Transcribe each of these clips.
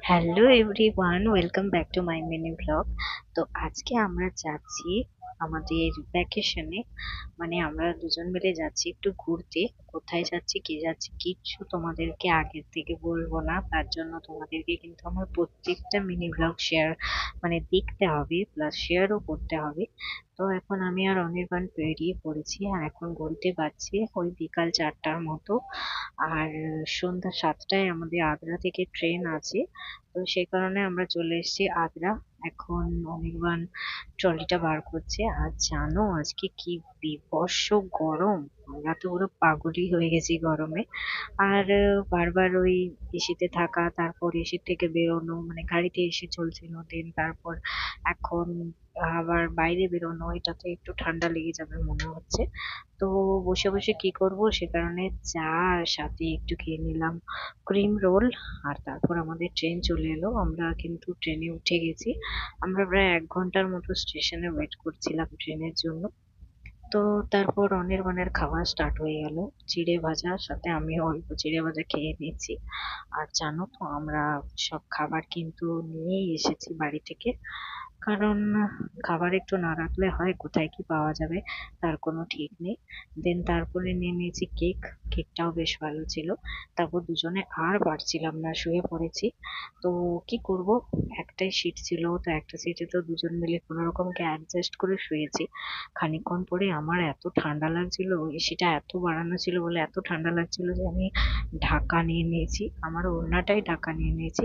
Hello everyone, welcome back to my mini blog. তো আজকে আমরা যাচ্ছি আমাদের ভ্যাকেশনে, মানে আমরা দুজন মিলে যাচ্ছি একটু ঘুরতে। কোথায় যাচ্ছি, কে যাচ্ছি, কিচ্ছু তোমাদেরকে আগের থেকে বলবো না। তার জন্য তোমাদেরকে কিন্তু আমার প্রত্যেকটা মিনি ব্লগ শেয়ার মানে দেখতে হবে, প্লাস শেয়ারও করতে হবে। তো এখন আমি আর অনির্বাণ বেরিয়ে পড়েছি, আর এখন ঘুরতে পারছি ওই বিকাল 4টার মতো। আর সন্ধ্যা 7টায় আমাদের আদ্রা থেকে ট্রেন আছে। তো সেই কারণে আমরা চলে এসেছি আদ্রা। এখন অনির্বাণ ট্রলিটা বার করছে। আর জানো আজকে কি বীভৎস গরম! আমরা তো পুরো পাগলই হয়ে গেছি গরমে। আর বারবার ওই এসিতে থাকা, তারপর এসি থেকে বেরোনো, মানে গাড়িতে এসি চলছিল, দেন তারপর এখন আবার বাইরে বেরোনো, এটাতে একটু ঠান্ডা লেগে যাবে মনে হচ্ছে। তো বসে বসে কি করব, সে কারণে চা আর সাথে একটু খেয়ে নিলাম ক্রিম রোল। আর তারপর আমাদের ট্রেন চলে এলো, আমরা কিন্তু ট্রেনে উঠে গেছি। আমরা প্রায় 1 ঘন্টার মতো স্টেশনে ওয়েট করছিলাম ট্রেনের জন্য। তো তারপর অনির্বাণের খাওয়া স্টার্ট হয়ে গেল। চিড়ে ভাজা, সাথে আমি অল্প চিড়ে ভাজা খেয়ে নিয়েছি। আর জানো তো আমরা সব খাবার কিন্তু নিয়েই এসেছি বাড়ি থেকে, কারণ খাবার একটু না রাখলে হয়, কোথায় কি পাওয়া যাবে তার কোনো ঠিক নেই। দেন তারপরে নিয়ে নিয়েছি কেক। কেকটাও বেশ ভালো ছিল। তারপর দুজনে আর পারছিলাম না, শুয়ে পড়েছি। তো কি করব, একটাই সিট ছিল, তো একটা সিটে তো দুজন মিলে কোনো রকমকে অ্যাডজাস্ট করে শুয়েছি। খানিকক্ষণ পরে আমার এত ঠান্ডা লাগছিল, এসিটা এত বাড়ানো ছিল বলে এত ঠান্ডা লাগছিল যে আমি ঢাকা নিয়ে নিয়েছি, আমার ওড়নাটাই ঢাকা নিয়ে নিয়েছি।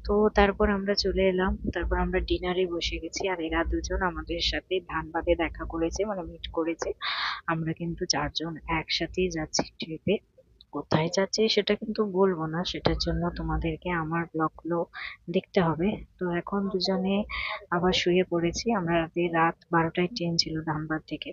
তো তারপর আমরা চলে এলাম, তারপর আমরা ডিনারে বসে গেছি। আর এরা দুজন আমাদের সাথে ধানবাদে দেখা করেছে, মানে মিট করেছে। আমরা কিন্তু 4জন একসাথেই যাচ্ছি ট্রিপে। কোথায় যাচ্ছি সেটা কিন্তু বলবো না, সেটার জন্য তোমাদেরকে আমার ব্লগগুলো দেখতে হবে। তো এখন দুজনে আবার শুয়ে পড়েছি। আমরা রাত 12টায় ট্রেন ছিল ধানবাদ থেকে।